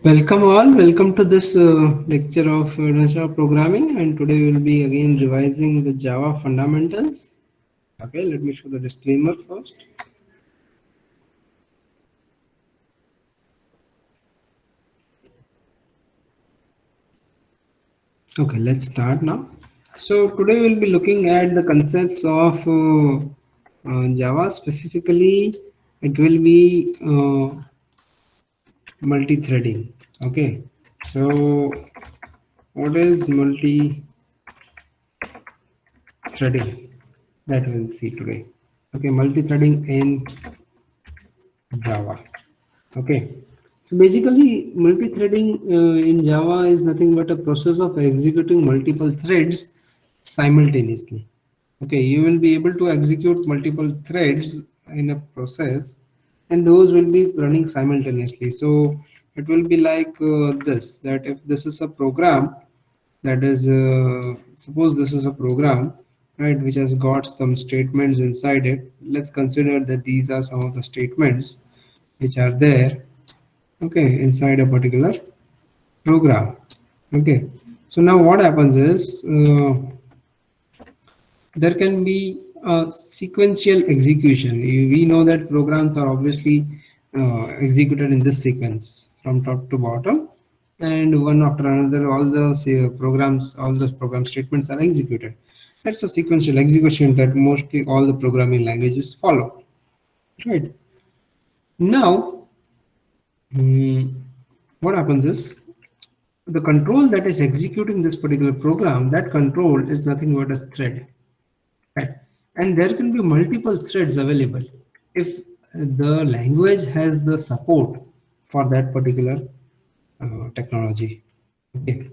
Welcome all, welcome to this lecture of natural programming, and today we will be again revising the Java fundamentals. Okay, let me show the disclaimer first. Okay, let's start now. So today we'll be looking at the concepts of Java. Specifically, it will be multi-threading. Okay, so what is multi-threading? That we'll see today. Okay, multi-threading in Java. Okay, so basically, multi-threading in Java is nothing but a process of executing multiple threads simultaneously. Okay, you will be able to execute multiple threads in a process, and those will be running simultaneously. So it will be like this: that if this is a program, that is, suppose this is a program, right, which has got some statements inside it. Let's consider that these are some of the statements which are there, okay, inside a particular program. Okay, so now what happens is there can be a sequential execution. We know that programs are obviously executed in this sequence from top to bottom, and one after another all the programs, all the program statements are executed. That's a sequential execution that mostly all the programming languages follow, right? Now, what happens is the control that is executing this particular program, that control is nothing but a thread, right? And there can be multiple threads available if the language has the support for that particular technology. Okay,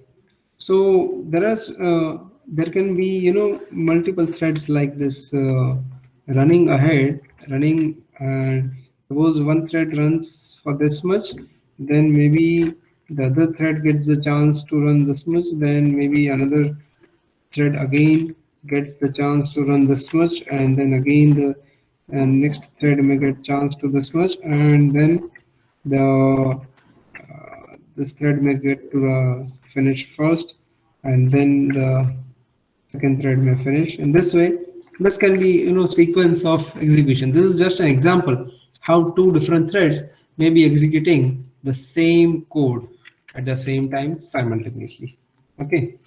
so there can be, multiple threads like this running ahead, running, and suppose one thread runs for this much, then maybe the other thread gets the chance to run this much, then maybe another thread again gets the chance to run this much, and then again the next thread may get chance to this much, and then the this thread may get to finish first, and then the second thread may finish. In this way, this can be, sequence of execution. This is just an example how two different threads may be executing the same code at the same time simultaneously. Okay,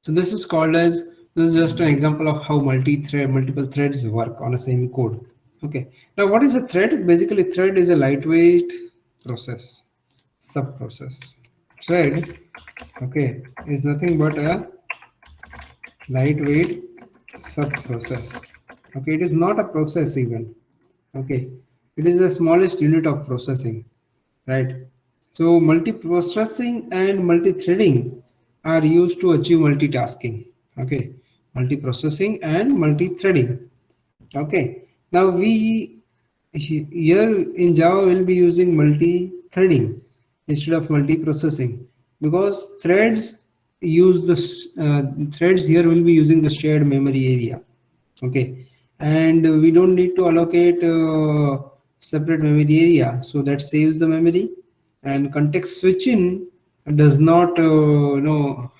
so this is called as, this is just an example of how multiple threads work on a same code. Okay, now what is a thread? Basically, thread is a lightweight process, sub-process. Thread, okay, is nothing but a lightweight sub-process. Okay, it is not a process even. Okay, it is the smallest unit of processing, right? So multiprocessing and multi-threading are used to achieve multitasking. Okay, multiprocessing and multi-threading. Okay, now here in Java will be using multi-threading instead of multiprocessing, because threads here will be using the shared memory area. Okay, and we don't need to allocate separate memory area, so that saves the memory, and context switching does not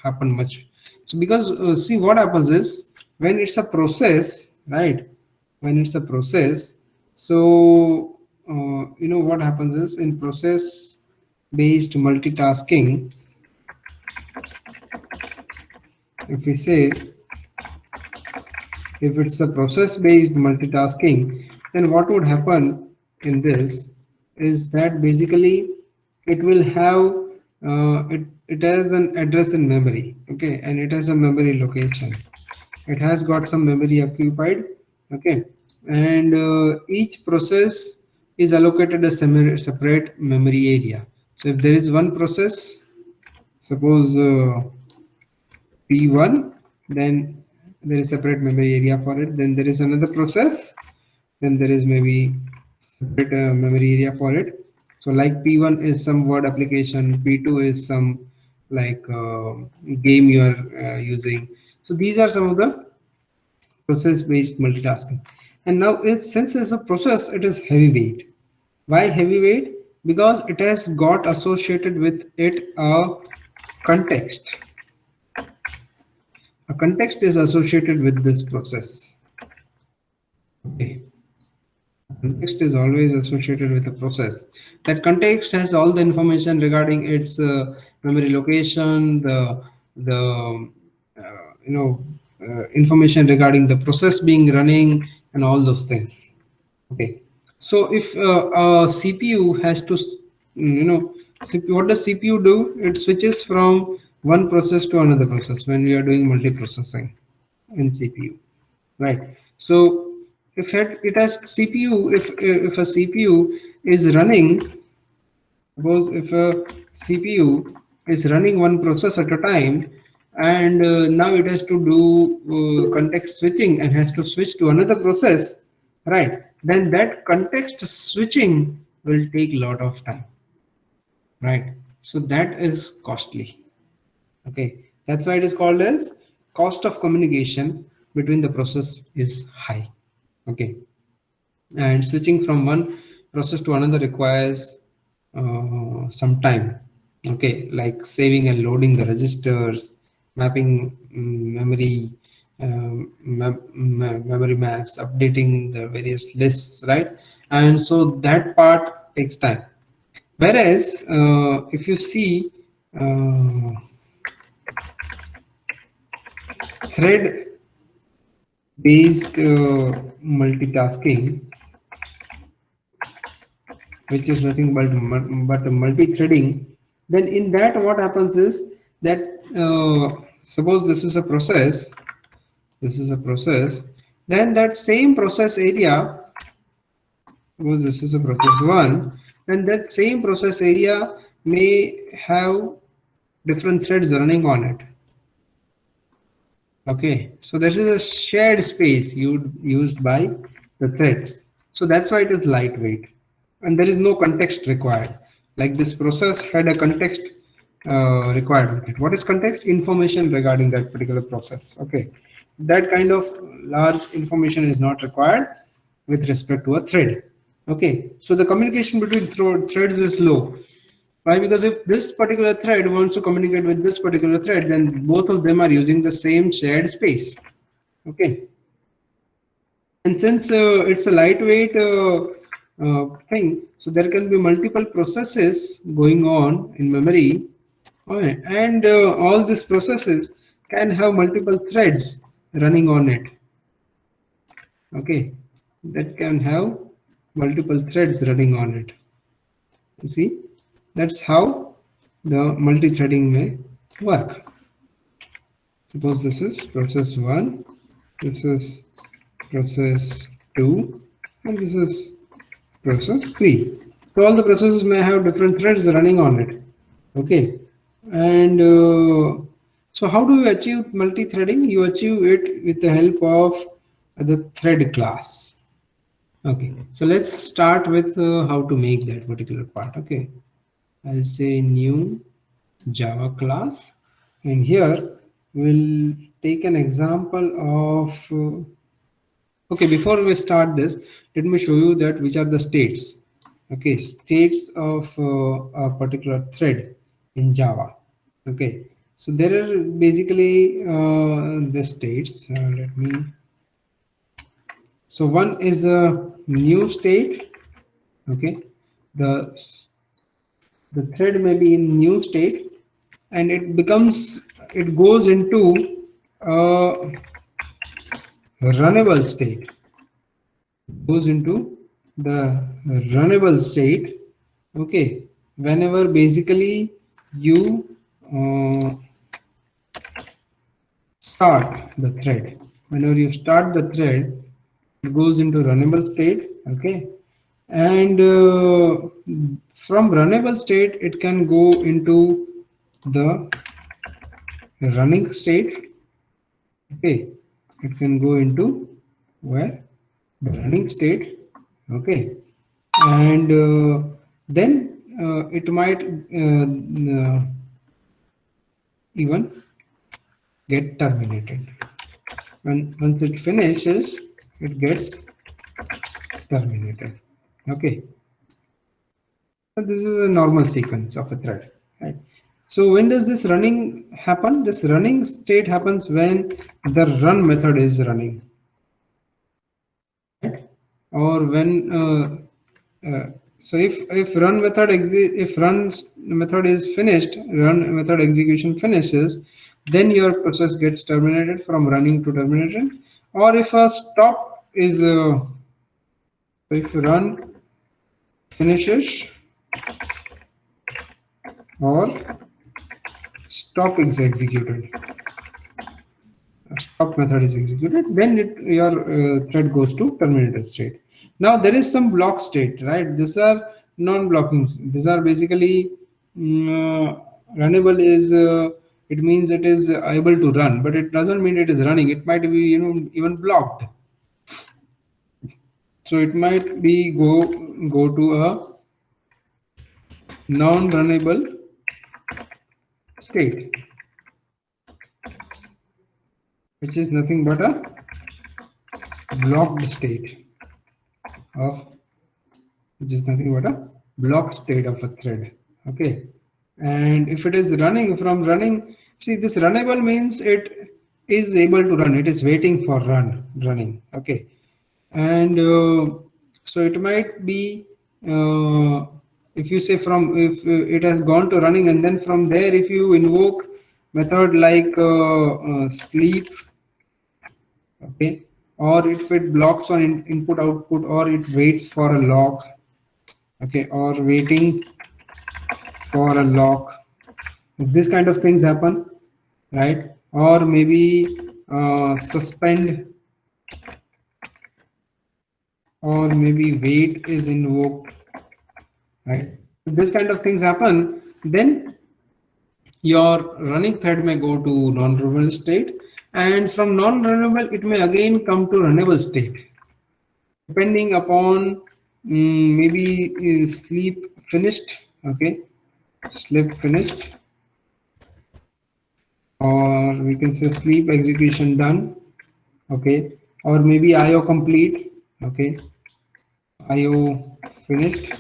happen much. So because see what happens is, when it's a process, right, when it's a process, so what happens is, in process based multitasking, if we say, if it's a process based multitasking, then what would happen in this is that basically it will have it has an address in memory. Okay, and it has a memory location, it has got some memory occupied. Okay, and each process is allocated a separate memory area. So if there is one process, suppose P1, then there is separate memory area for it. Then there is another process, then there is maybe separate memory area for it. So like P1 is some word application, P2 is some like game you are using. So these are some of the process based multitasking. And now if since it's a process, it is heavyweight. Why heavyweight? because it has got associated with it a context. A context is associated with this process. Okay. Context is always associated with a process. That context has all the information regarding its memory location, the information regarding the process being running, and all those things. Okay. So if a CPU has to, what does CPU do? It switches from one process to another process when we are doing multiprocessing in CPU, right? So it has CPU, if a CPU is running, suppose if a CPU is running one process at a time, and now it has to do context switching and has to switch to another process, right? Then that context switching will take a lot of time, right? So that is costly. Okay, that's why it is called as cost of communication between the process is high. Okay, and switching from one process to another requires some time. Okay, like saving and loading the registers, mapping memory, memory maps, updating the various lists, right? And so that part takes time. Whereas if you see thread based multitasking, which is nothing but multi-threading, then in that what happens is that suppose this is a process, then that same process area, suppose this is a process 1, then that same process area may have different threads running on it. Okay, so this is a shared space used by the threads. So that's why it is lightweight, and there is no context required. Like this process had a context required with it. What is context? Information regarding that particular process. Okay, that kind of large information is not required with respect to a thread. Okay, so the communication between threads is low. Why? Because if this particular thread wants to communicate with this particular thread, then both of them are using the same shared space. Okay. And since it's a lightweight thing, so there can be multiple processes going on in memory. All right. And all these processes can have multiple threads running on it. Okay. That can have multiple threads running on it. You see, that's how the multi-threading may work. Suppose this is process 1, this is process 2, and this is process 3. So all the processes may have different threads running on it. Okay, and so how do you achieve multi-threading? You achieve it with the help of the thread class. Okay, so let's start with how to make that particular part. Okay, I'll say new Java class, and here we'll take an example of okay, before we start this, let me show you that which are the states. Okay, states of a particular thread in Java. Okay, so there are basically the states. Let me, so one is a new state. Okay, the the thread may be in new state, and it goes into a runnable state, goes into the runnable state. Okay, whenever basically you uh, start the thread, whenever you start the thread, it goes into runnable state. Okay, and from runnable state it can go into the running state. Okay, it can go into where the running state. Okay, and then it might even get terminated. Once it finishes, it gets terminated. Okay, This is a normal sequence of a thread, right? So when does this running happen? This running state happens when the run method is running, right? Or when so if run method if run method is finished, run method execution finishes, then your process gets terminated from running to terminated. Or if a stop is so if run finishes or stop is executed, stop method is executed, then your thread goes to terminated state. Now there is some block state, right? These are non-blocking. These are basically runnable is it means it is able to run, but it doesn't mean it is running. It might be even blocked. So it might be go to a non-runnable state, which is nothing but a blocked state of which is nothing but a block state of a thread. Okay, and if it is running, from running, see, this runnable means it is able to run, it is waiting for running. Okay, and so it might be if you say from if it has gone to running, and then from there if you invoke method like sleep, okay, or if it blocks on input output, or it waits for a lock, okay, or waiting for a lock, if this kind of things happen, right? Or maybe suspend, or maybe wait is invoked, right? If this kind of things happen, then your running thread may go to non-runnable state, and from non-runnable it may again come to runnable state, depending upon maybe sleep finished, okay, sleep finished, or we can say sleep execution done, okay, or maybe IO complete, okay, IO finished,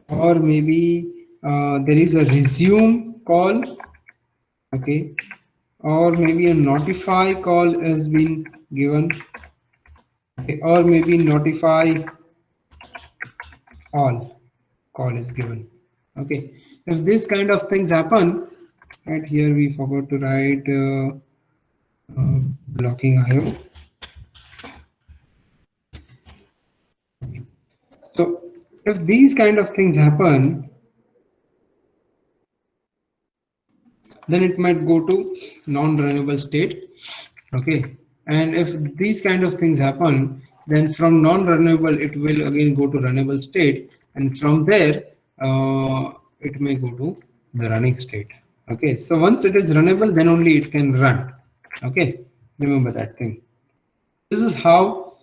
or maybe there is a resume call, okay, or maybe a notify call has been given, okay, or maybe notify all call is given. Okay, if this kind of things happen, right here we forgot to write blocking IO. So if these kind of things happen, then it might go to non-runnable state, okay, and if these kind of things happen, then from non-runnable it will again go to runnable state, and from there it may go to the running state. Okay, so once it is runnable, then only it can run. Okay, remember that thing. This is how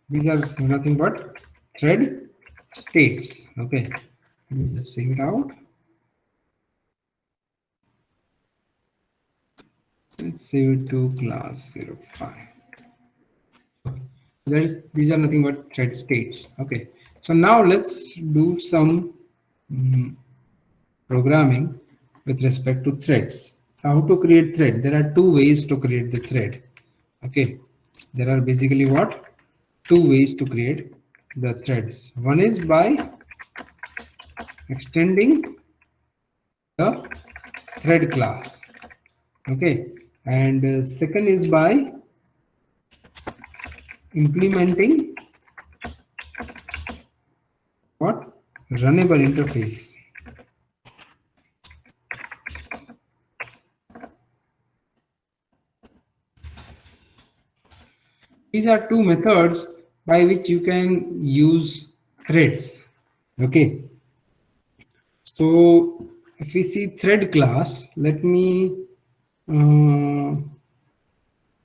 these are nothing but thread states. Okay, let me just save it out. Let's save it to class 05. These are nothing but thread states. Okay, so now let's do some programming with respect to threads. So how to create thread? There are two ways to create the thread. Okay, there are basically what? Two ways to create the threads. One is by extending the thread class. Okay, and second is by implementing what? Runnable interface. These are two methods by which you can use threads. Okay, so if we see thread class,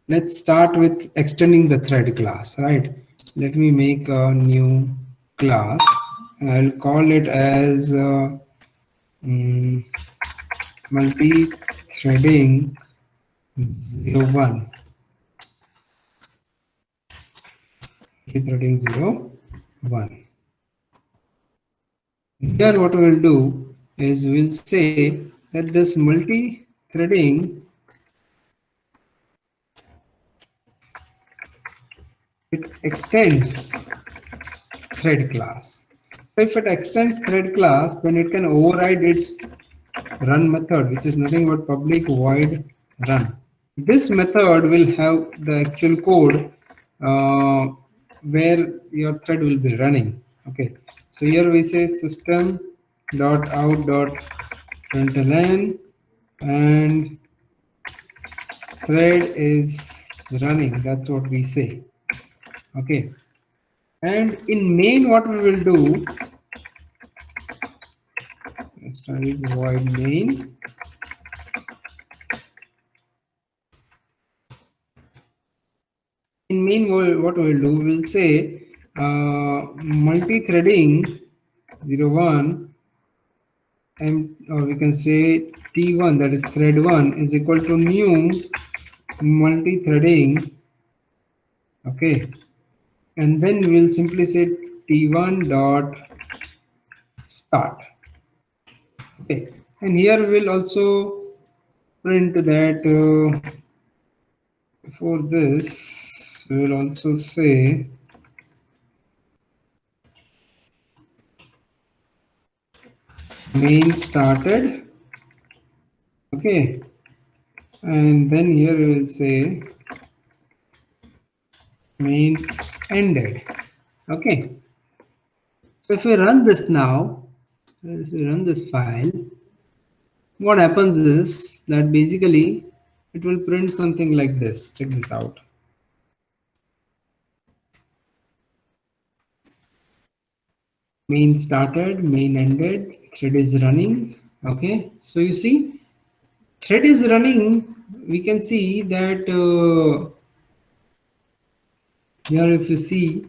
let's start with extending the thread class, right? Let me make a new class. I'll call it as multi-threading 01. threading 0, 1. Here what we'll do is we'll say that this multi-threading, it extends thread class. So if it extends thread class, then it can override its run method, which is nothing but public void run. This method will have the actual code where your thread will be running. Okay, so here we say system dot out dot println and thread is running. That's what we say. Okay, and in main, what we will do, let's try it, void main. In main, what we'll do, we'll say multi-threading 01, and or we can say T1, that is thread 1, is equal to new multi-threading. Okay, and then we'll simply say T1 dot start. Okay, and here we'll also print that for this we'll also say main started. Okay, and then here we will say main ended. Okay, so if we run this now, if we run this file, what happens is that basically it will print something like this. Check this out. Main started, main ended, thread is running. Okay, so you see, thread is running. We can see that here, if you see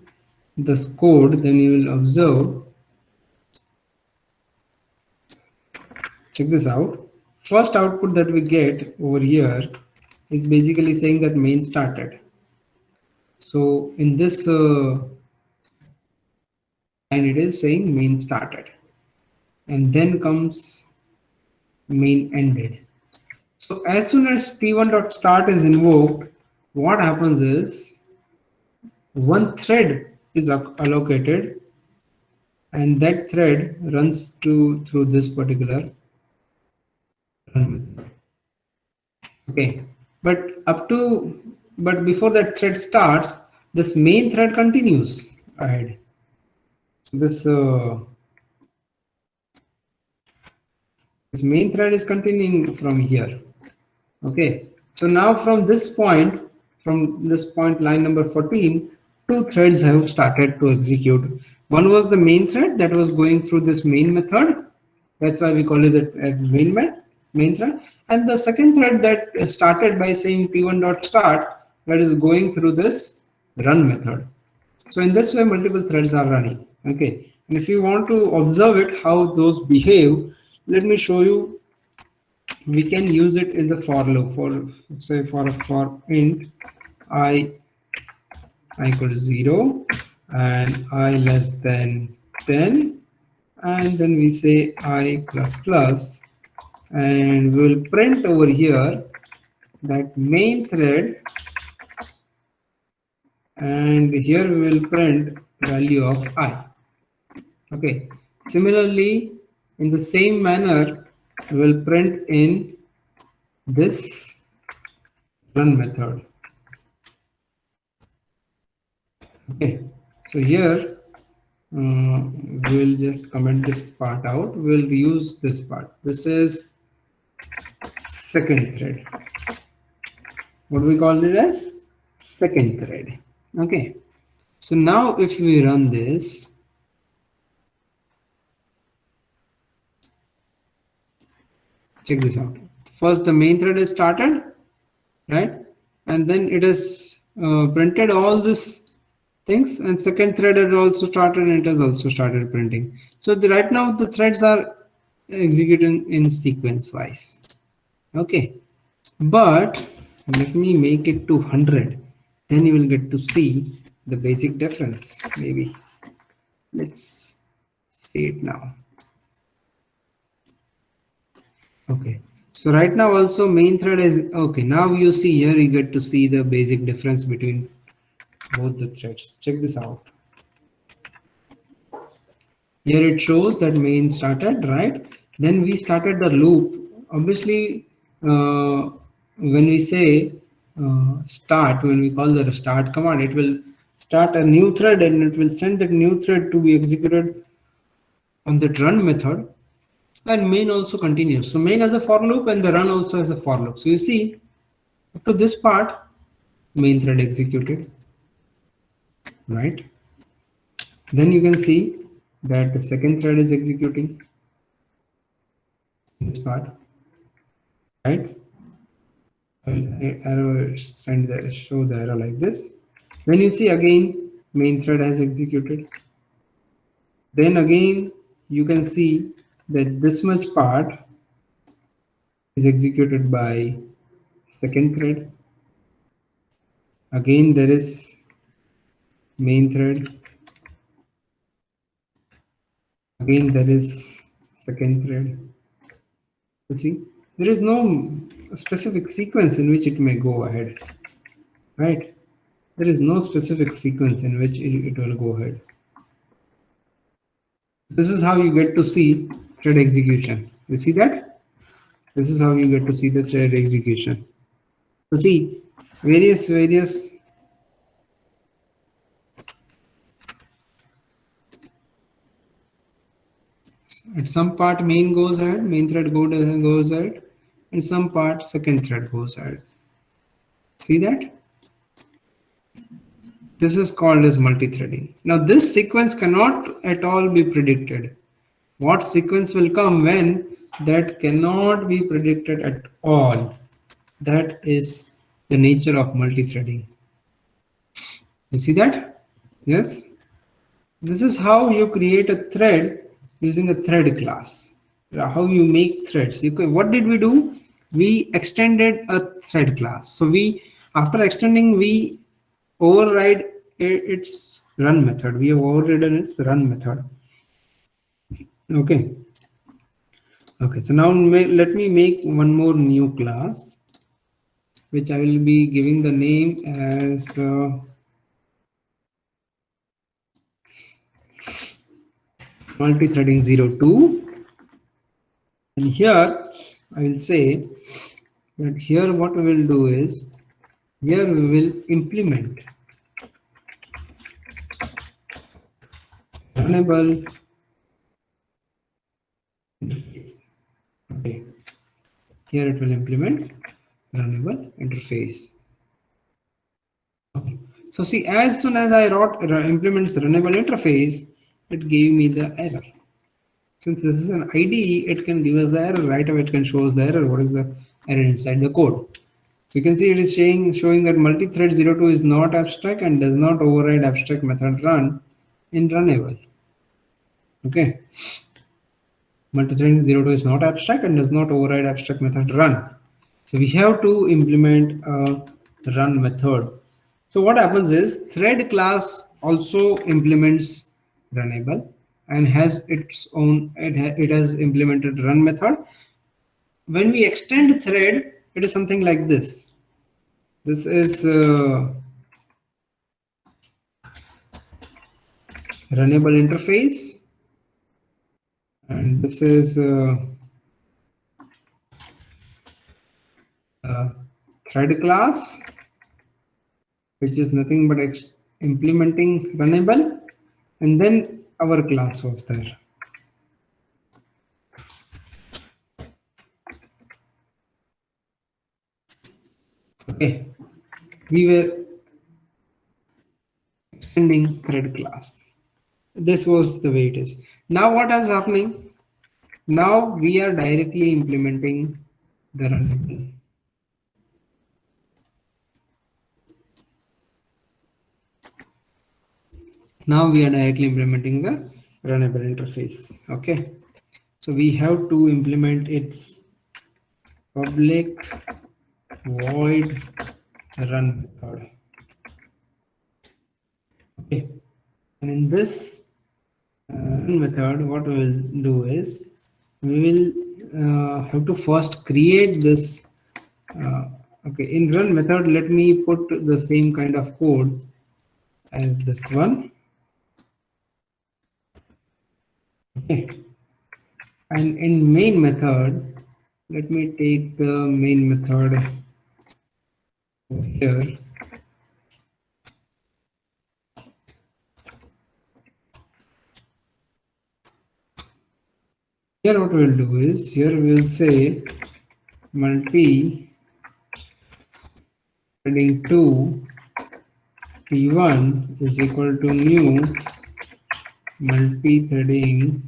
this code, then you will observe. Check this out. First output that we get over here is basically saying that main started. So in this line, it is saying main started, and then comes main ended. So as soon as t1.start is invoked, what happens is one thread is allocated, and that thread runs through this particular run method. Okay, but before that thread starts, this main thread continues ahead. So this main thread is continuing from here. Okay, so now from this point line number 14, two threads have started to execute. One was the main thread that was going through this main method. That's why we call it a main thread. And the second thread that started by saying t1.start, that is going through this run method. So in this way, multiple threads are running. Okay, and if you want to observe it, how those behave, let me show you. We can use it in the for loop. For say for int I equal to 0 and I less than 10, and then we say I plus plus, and we'll print over here that main thread, and here we will print value of I. Okay, similarly in the same manner we will print in this run method. Okay, so here we'll just comment this part out. We'll use this part. This is second thread. What we call it as second thread. Okay, so now if we run this, check this out. First the main thread is started, right, and then it has printed all this things, and second thread has also started, and it has also started printing. So right now the threads are executing in sequence wise. Okay, but let me make it to 100, then you will get to see the basic difference. Maybe let's see it now. Okay, so right now also main thread is okay. Now you see here, you get to see the basic difference between both the threads. Check this out. Here it shows that main started, right? Then we started the loop. Obviously, when we say start, when we call the start command, it will start a new thread and it will send that new thread to be executed on the run method. And main also continues. So main has a for loop and the run also has a for loop. So you see, up to this part, main thread executed, right? Then you can see that the second thread is executing this part, right? Arrow send the show the arrow like this. Then you see again main thread has executed. Then again you can see that this much part is executed by second thread. Again there is main thread. Again there is second thread. You see, there is no specific sequence in which it may go ahead, right? There is no specific sequence in which it will go ahead. This is how you get to see thread execution. You see that? This is how you get to see the thread execution. So see, various at some part main goes ahead, main thread goes ahead, and some part second thread goes ahead. See that? This is called as multi-threading. Now this sequence cannot at all be predicted. What sequence will come when that cannot be predicted at all? That is the nature of multi-threading. You see that? Yes. This is how you create a thread using a thread class. How you make threads. What did we do? We extended a thread class. So after extending, we override its run method. We have overridden its run method. Okay. Okay. So now let me make one more new class, which I will be giving the name as multi-threading 02. And here I will say that here what we will do is, here we will implement runnable interface. Okay, here it will implement runnable interface. Okay. So see, as soon as I wrote implements runnable interface, it gave me the error. Since this is an IDE, it can give us the error right away. It can show us the error. What is the error inside the code? So you can see it is showing that multi-thread 02 is not abstract and does not override abstract method run in runnable. Okay. Multi-threading 02 is not abstract and does not override abstract method run. So we have to implement a run method. So what happens is thread class also implements runnable and has its own, it has implemented run method. When we extend thread, it is something like this. This is runnable interface, and this is thread class, which is nothing but implementing runnable, and then our class was there. Okay, we were extending thread class. This was the way it is. Now what is happening? Now we are directly implementing the runnable. Now we are directly implementing the runnable interface. Okay, so we have to implement its public void run method. Okay. And in this method, what we will do is we will have to first create this. Okay, in run method, let me put the same kind of code as this one. Okay, and in main method, let me take the main method over here. Here what we'll do is, here we'll say multi threading 2 T1 is equal to new multi-threading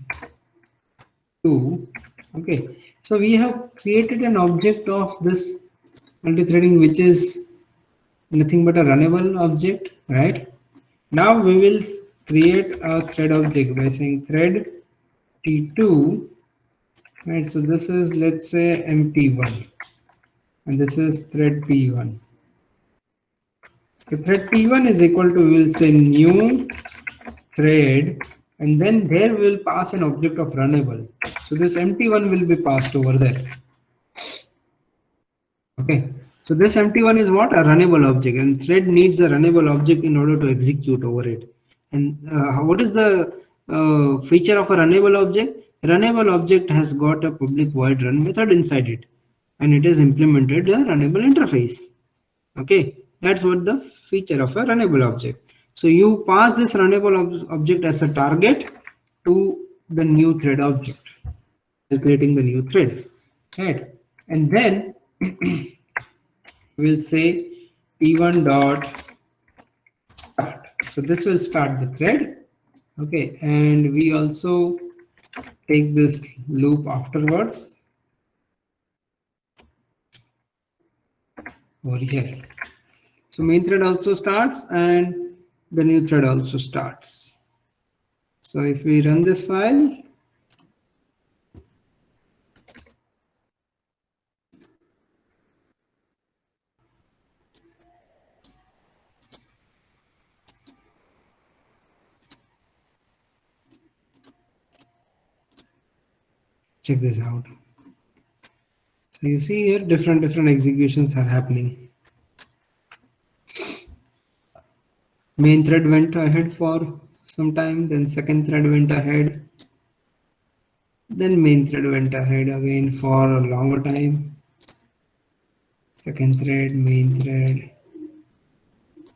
2. Okay, so we have created an object of this multi-threading which is nothing but a runnable object, right? Now we will create a thread object by saying thread T2, right? So this is, let's say, empty1, and this is thread P1. The thread P1 is equal to, we will say new thread, and then there we will pass an object of runnable. So this empty one will be passed over there. Okay, so this empty one is what? A runnable object, and thread needs a runnable object in order to execute over it. And what is the feature of a runnable object? A runnable object has got a public void run method inside it, and it is implemented a runnable interface. Okay, that's what the feature of a runnable object. So you pass this runnable object as a target to the new thread object, creating the new thread, right? And then we'll say p1 dot start. So this will start the thread. Okay, and we also take this loop afterwards over here. So main thread also starts and the new thread also starts. So if we run this file, check this out. So you see here different executions are happening. Main thread went ahead for some time, then second thread went ahead, then main thread went ahead again for a longer time. Second thread, main thread,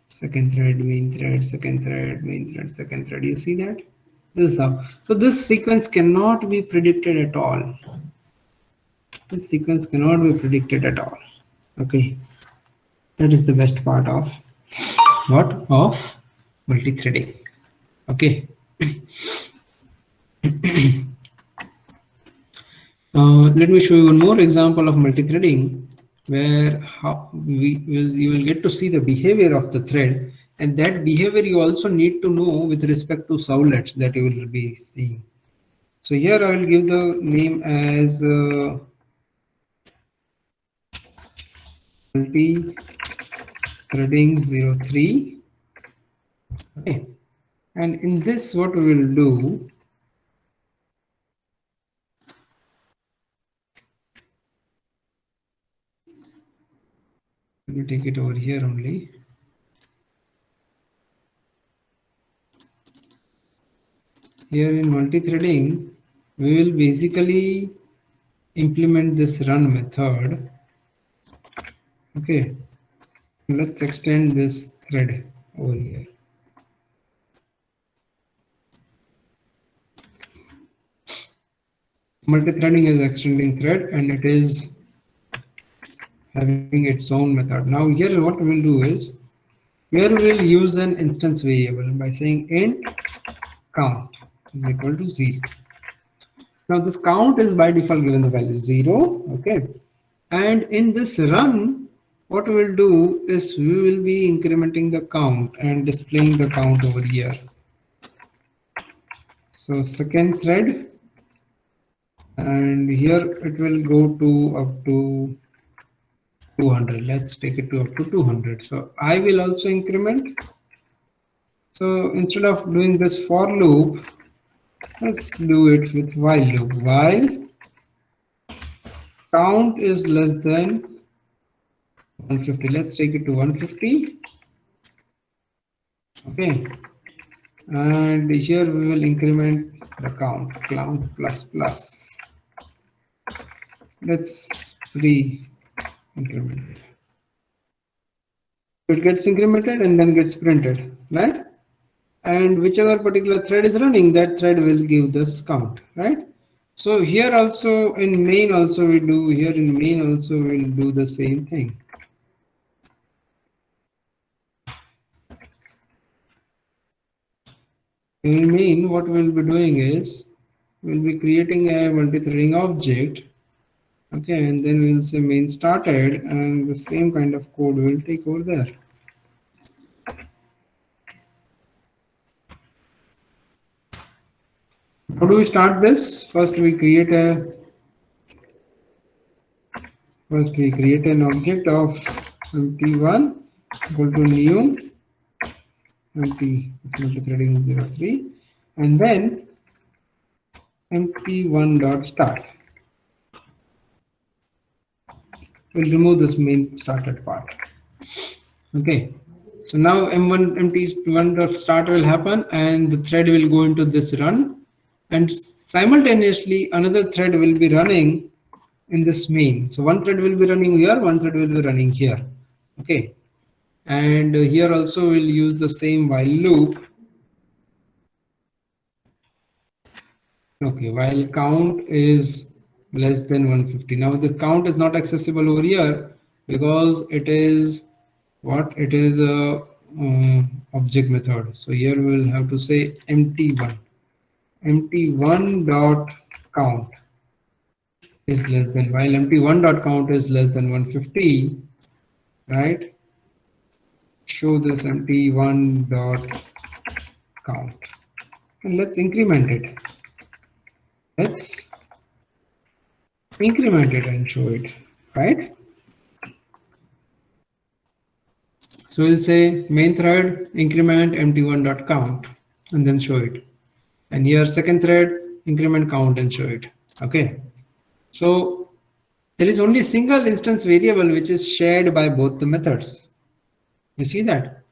second thread, main thread, second thread, main thread, second thread. You see that? This is how. So this sequence cannot be predicted at all. This sequence cannot be predicted at all. Okay, that is the best part of what? Of multi-threading. Okay. Let me show you one more example of multi-threading where you will get to see the behavior of the thread, and that behavior you also need to know with respect to servlets that you will be seeing. So here I will give the name as multi-threading 03. Okay, and in this what we will do, let me take it over here only. Here in multi-threading, we will basically implement this run method. Okay, let's extend this thread over here. Multi-threading is extending thread and it is having its own method. Now here what we'll do is, here we'll use an instance variable by saying int count is equal to 0. Now this count is by default given the value 0. Okay, and in this run, what we'll do is we will be incrementing the count and displaying the count over here. So second thread, and here it will go to up to 200. Let's take it to up to 200. So I will also increment So instead of doing this for loop, let's do it with while loop. While count is less than 150, let's take it to 150. Okay, and here we will increment the count plus plus. Let's pre-increment. It gets incremented and then gets printed, right? And whichever particular thread is running, that thread will give this count, right? So here also in main also we do, here in main also we'll do the same thing. In main, what we'll be doing is we'll be creating a multi-threading object. Okay, and then we'll say main started, and the same kind of code we'll take over there. How do we start this? First we create an object of empty1 equal to new empty multi-threading 03, and then empty1 dot start. We'll remove this main started part. Okay, so now m1 empty1 dot start will happen, and the thread will go into this run, and simultaneously another thread will be running in this main. So one thread will be running here, one thread will be running here. Okay, and here also we'll use the same while loop. Okay, while count is less than 150. Now the count is not accessible over here because it is what? It is a object method. So here we'll have to say empty1. Empty1 dot count is less than, while empty1 dot count is less than 150, right? Show this empty1 dot count, and let's increment it. Let's increment it and show it, right? So we'll say main thread increment empty1 dot count and then show it, and here second thread increment count and show it. Okay, so there is only a single instance variable which is shared by both the methods. You see that?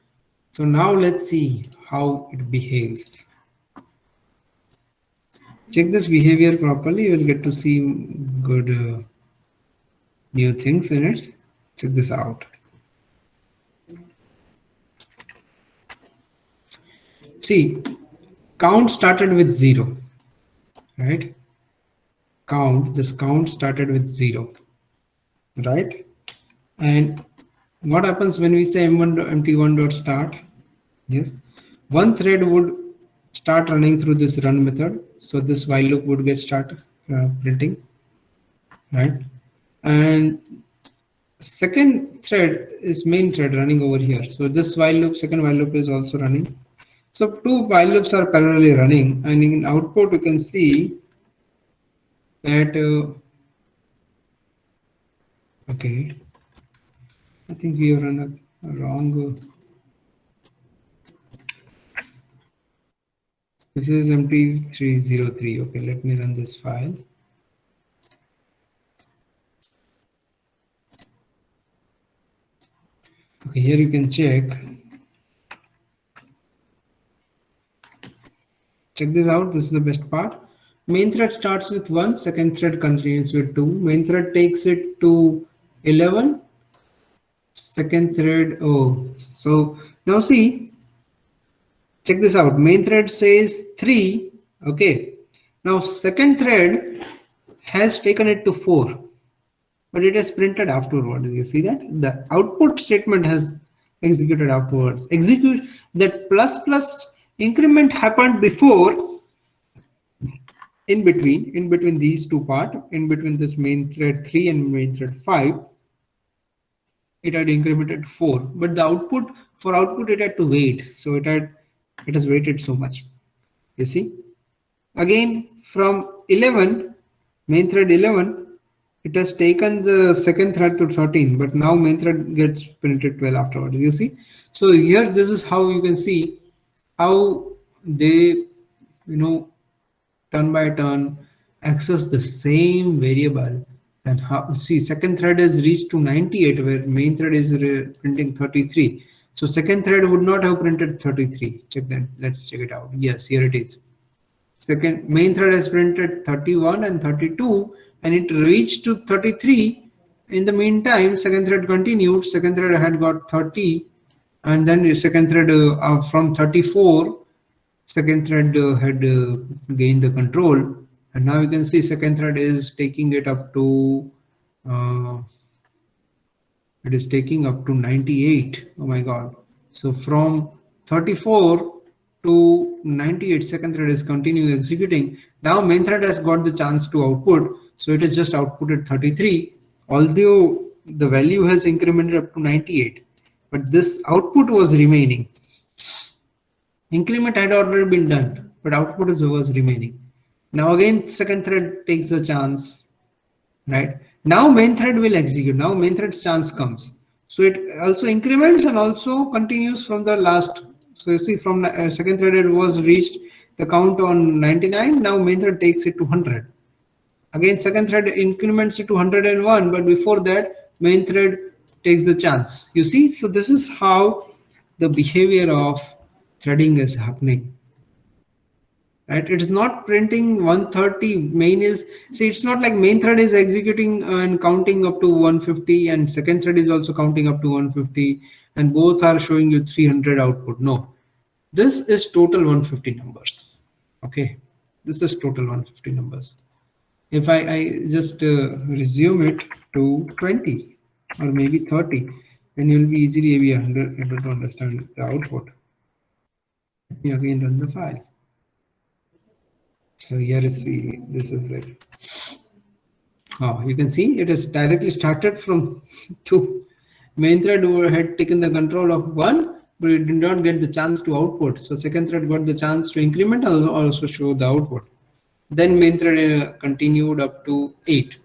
So now let's see how it behaves. Check this behavior properly, you will get to see good new things in it. Check this out. See, count started with 0, right? This count started with 0, right? And what happens when we say empty1 dot start? Yes, one thread would start running through this run method, so this while loop would get started printing, right? And second thread is main thread running over here, so this while loop, second while loop is also running. So two while loops are parallelly running, and in output you can see that okay, I think we have run a wrong this is empty303. Okay, let me run this file. Okay, here you can check this out. This is the best part. Main thread starts with 1, second thread continues with 2, main thread takes it to 11, second thread, oh, so now see, check this out, main thread says 3, okay, now second thread has taken it to 4, but it is printed afterwards. You see that the output statement has executed afterwards. Execute that plus increment happened before, in between these two parts, in between this main thread 3 and main thread 5, it had incremented 4, but the output it had to wait, so it has waited so much. You see, again from 11, main thread 11, it has taken the second thread to 13, but now main thread gets printed 12 afterwards. You see, so here this is how you can see how they, turn by turn access the same variable. And how, see, second thread is reached to 98 where main thread is printing 33. So second thread would not have printed 33. Check that. Let's check it out. Yes, here it is. Second main thread has printed 31 and 32 and it reached to 33. In the meantime, second thread continued. Second thread had got 30 and then the second thread from 34, second thread had gained the control, and now you can see second thread is taking it up to uh, 98. Oh my god. So from 34 to 98, second thread is continuing executing. Now main thread has got the chance to output, so it is just outputted 33, although the value has incremented up to 98, but this output was remaining. Increment had already been done, but output was remaining. Now again, second thread takes the chance, right? Now main thread will execute. Now main thread's chance comes. So it also increments and also continues from the last. So you see from second thread it was reached the count on 99. Now main thread takes it to 100. Again, second thread increments it to 101, but before that main thread takes the chance. You see, so this is how the behavior of threading is happening, right? It is not printing 130. Main is, see, it's not like main thread is executing and counting up to 150 and second thread is also counting up to 150 and both are showing you 300 output. No, this is total 150 numbers. Okay, this is total 150 numbers. If I just resume it to 20 or maybe 30, then you'll be easily able to understand the output. Let me again run the file. So here is this is it. Oh, you can see it is directly started from 2. Main thread had taken the control of 1, but it did not get the chance to output. So second thread got the chance to increment and also show the output. Then main thread continued up to 8.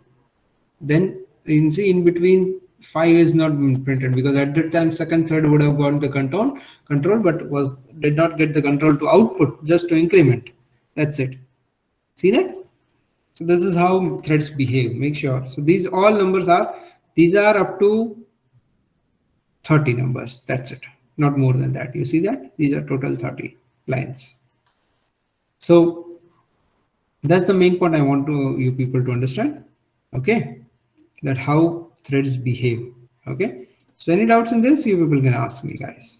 Then in between 5 is not been printed because at that time second thread would have got the control but did not get the control to output, just to increment. That's it. See that? So this is how threads behave. Make sure. So these all numbers these are up to 30 numbers. That's it. Not more than that. You see that? These are total 30 lines. So that's the main point I want you people to understand. Okay, that how threads behave. Okay, so any doubts in this, you people can ask me, guys.